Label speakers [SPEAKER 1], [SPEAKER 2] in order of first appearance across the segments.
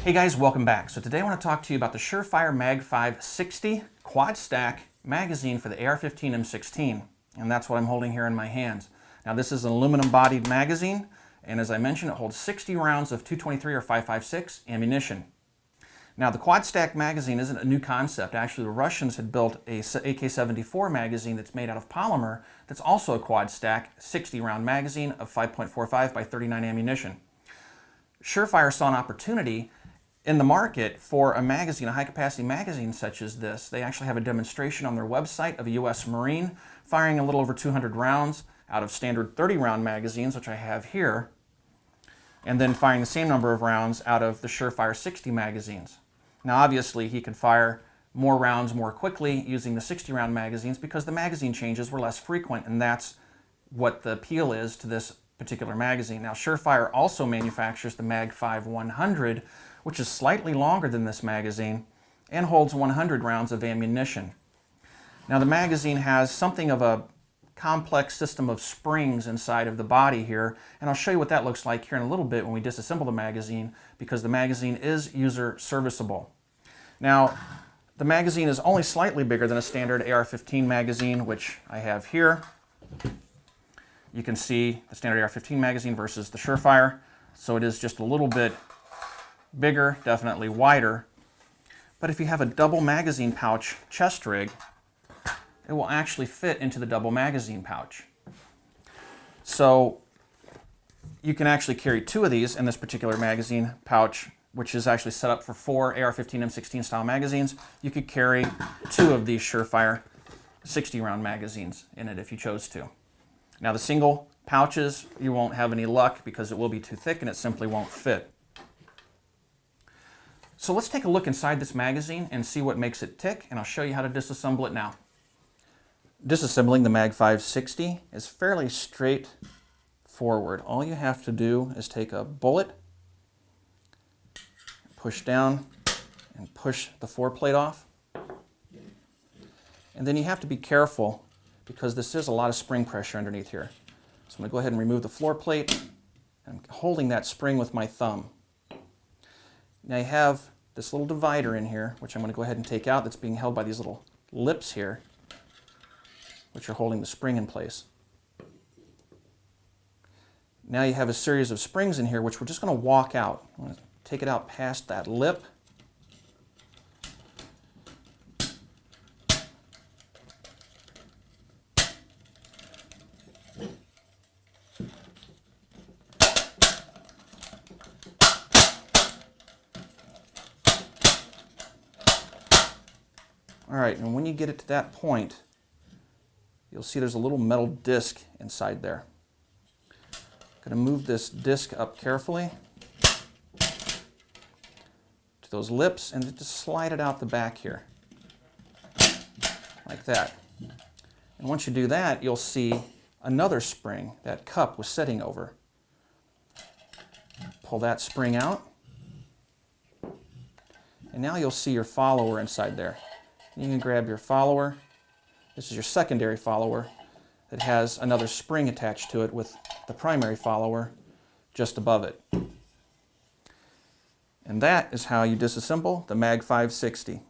[SPEAKER 1] Hey guys, welcome back. So today I want to talk to you about the Surefire MAG5-60 quad stack magazine for the AR-15 M16, and that's what I'm holding here in my hands. Now this is an aluminum bodied magazine, and as I mentioned, it holds 60 rounds of .223 or 5.56 ammunition. Now the quad stack magazine isn't a new concept. Actually, the Russians had built a AK-74 magazine that's made out of polymer that's also a quad stack 60 round magazine of 5.45 by 39 ammunition. Surefire saw an opportunity in the market for a magazine, a high-capacity magazine such as this. They actually have a demonstration on their website of a U.S. Marine firing a little over 200 rounds out of standard 30-round magazines, which I have here, and then firing the same number of rounds out of the Surefire 60 magazines. Now, obviously, he could fire more rounds more quickly using the 60-round magazines because the magazine changes were less frequent, and that's what the appeal is to this particular magazine. Now, Surefire also manufactures the MAG5-100, which is slightly longer than this magazine and holds 100 rounds of ammunition. Now the magazine has something of a complex system of springs inside of the body here, and I'll show you what that looks like here in a little bit when we disassemble the magazine, because the magazine is user serviceable. Now the magazine is only slightly bigger than a standard AR-15 magazine, which I have here. You can see the standard AR-15 magazine versus the Surefire, so it is just a little bit bigger, definitely wider. But if you have a double magazine pouch chest rig, it will actually fit into the double magazine pouch. So you can actually carry two of these in this particular magazine pouch, which is actually set up for 4 AR-15 M16 style magazines. You could carry two of these Surefire 60 round magazines in it if you chose to. Now the single pouches, you won't have any luck because it will be too thick and it simply won't fit. So let's take a look inside this magazine and see what makes it tick, and I'll show you how to disassemble it now. Disassembling the MAG5-60 is fairly straightforward. All you have to do is take a bullet, push down, and push the foreplate off. And then you have to be careful because this is a lot of spring pressure underneath here. So I'm going to go ahead and remove the floor plate. I'm holding that spring with my thumb. Now you have this little divider in here, which I'm going to go ahead and take out, that's being held by these little lips here, which are holding the spring in place. Now you have a series of springs in here, which we're just going to walk out. I'm going to take it out past that lip. All right, and when you get it to that point, you'll see there's a little metal disc inside there. I'm going to move this disc up carefully to those lips and just slide it out the back here, like that. And once you do that, you'll see another spring that cup was sitting over. Pull that spring out, and now you'll see your follower inside there. You can grab your follower. This is your secondary follower that has another spring attached to it with the primary follower just above it. And that is how you disassemble the MAG5-60.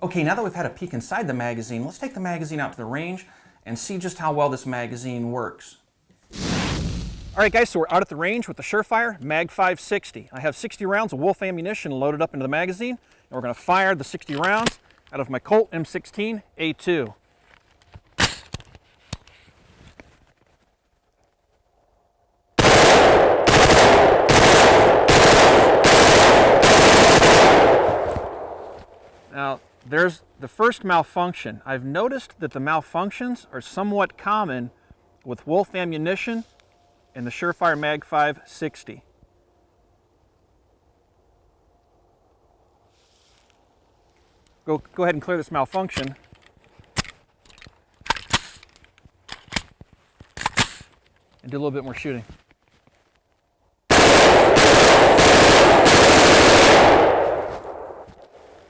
[SPEAKER 1] Okay, now that we've had a peek inside the magazine, let's take the magazine out to the range and see just how well this magazine works. All right guys, so we're out at the range with the Surefire MAG5-60. I have 60 rounds of Wolf ammunition loaded up into the magazine, and we're going to fire the 60 rounds out of my Colt M16 A2. Now, there's the first malfunction. I've noticed that the malfunctions are somewhat common with Wolf ammunition and the Surefire MAG5-60. Go ahead and clear this malfunction. And do a little bit more shooting.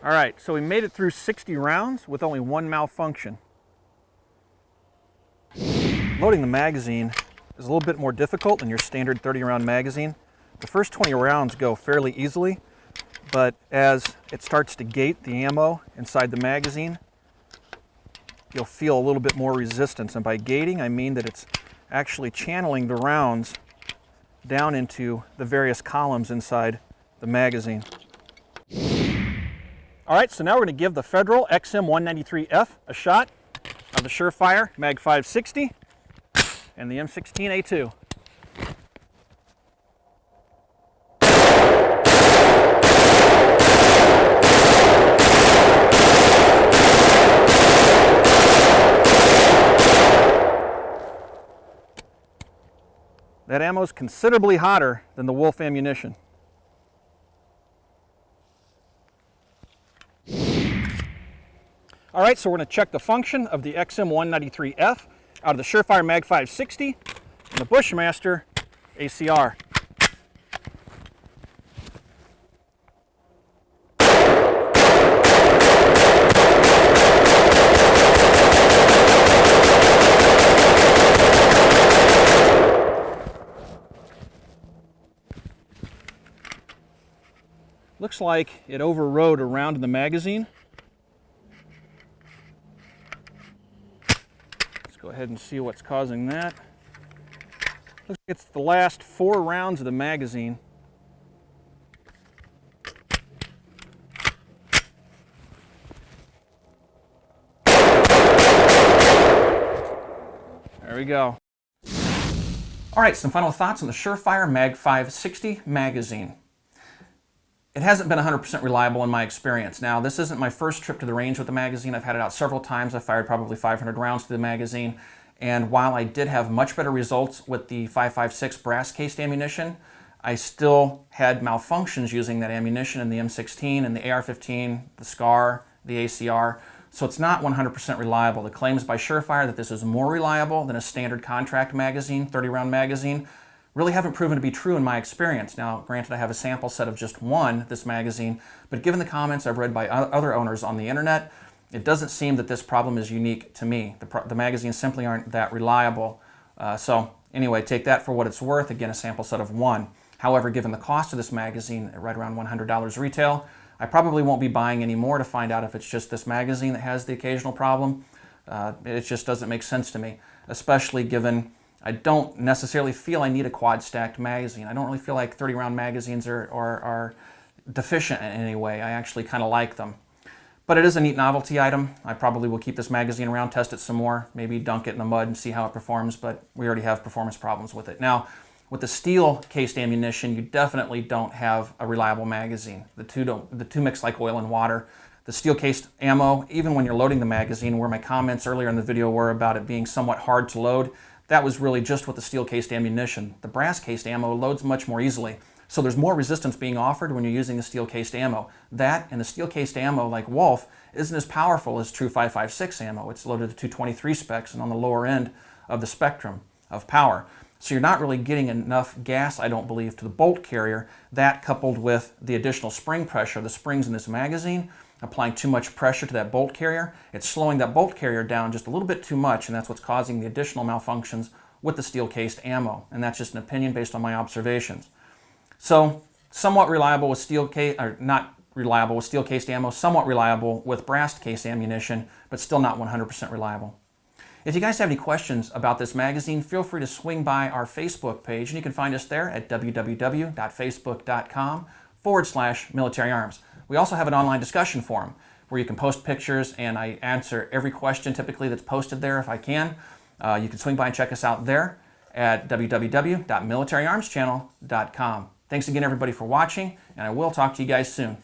[SPEAKER 1] All right, so we made it through 60 rounds with only one malfunction. Loading the magazine is a little bit more difficult than your standard 30-round magazine The first 20 rounds go fairly easily, but as it starts to gate the ammo inside the magazine, you'll feel a little bit more resistance. And by gating, I mean that it's actually channeling the rounds down into the various columns inside the magazine. All right, so now we're going to give the Federal XM193F a shot of the Surefire MAG5-60 and the M16A2. That ammo is considerably hotter than the Wolf ammunition. All right, so we're going to check the function of the XM193F out of the Surefire MAG5-60 and the Bushmaster ACR. Looks like it overrode around in the magazine. Let's go ahead and see what's causing that. Looks like it's the last 4 rounds of the magazine. There we go. All right, some final thoughts on the Surefire MAG5-60 magazine. It hasn't been 100% reliable in my experience. Now, this isn't my first trip to the range with the magazine. I've had it out several times. I fired probably 500 rounds through the magazine. And while I did have much better results with the 5.56 brass-cased ammunition, I still had malfunctions using that ammunition in the M16 and the AR-15, the SCAR, the ACR. So it's not 100% reliable. The claims by Surefire that this is more reliable than a standard contract magazine, 30-round magazine, really haven't proven to be true in my experience. Now, granted, I have a sample set of just one, this magazine, but given the comments I've read by other owners on the internet, it doesn't seem that this problem is unique to me. The magazines simply aren't that reliable. So anyway, take that for what it's worth. Again, a sample set of one. However, given the cost of this magazine at right around $100 retail, I probably won't be buying any more to find out if it's just this magazine that has the occasional problem. It just doesn't make sense to me, especially given I don't necessarily feel I need a quad stacked magazine. I don't really feel like 30-round magazines are deficient in any way. I actually kind of like them. But it is a neat novelty item. I probably will keep this magazine around, test it some more, maybe dunk it in the mud and see how it performs, but we already have performance problems with it. Now, with the steel-cased ammunition, you definitely don't have a reliable magazine. The two mix like oil and water. The steel-cased ammo, even when you're loading the magazine, where my comments earlier in the video were about it being somewhat hard to load, that was really just with the steel-cased ammunition. The brass-cased ammo loads much more easily. So there's more resistance being offered when you're using the steel-cased ammo. That and the steel-cased ammo, like Wolf, isn't as powerful as true 5.56 ammo. It's loaded to 223 specs and on the lower end of the spectrum of power. So you're not really getting enough gas, I don't believe, to the bolt carrier. That coupled with the additional spring pressure, the springs in this magazine, applying too much pressure to that bolt carrier, it's slowing that bolt carrier down just a little bit too much, and that's what's causing the additional malfunctions with the steel-cased ammo. And that's just an opinion based on my observations. So, somewhat reliable with not reliable with steel-cased ammo, somewhat reliable with brass-cased ammunition, but still not 100% reliable. If you guys have any questions about this magazine, feel free to swing by our Facebook page, and you can find us there at www.facebook.com/militaryarms. We also have an online discussion forum where you can post pictures and I answer every question typically that's posted there if I can. You can swing by and check us out there at www.militaryarmschannel.com. Thanks again everybody for watching, and I will talk to you guys soon.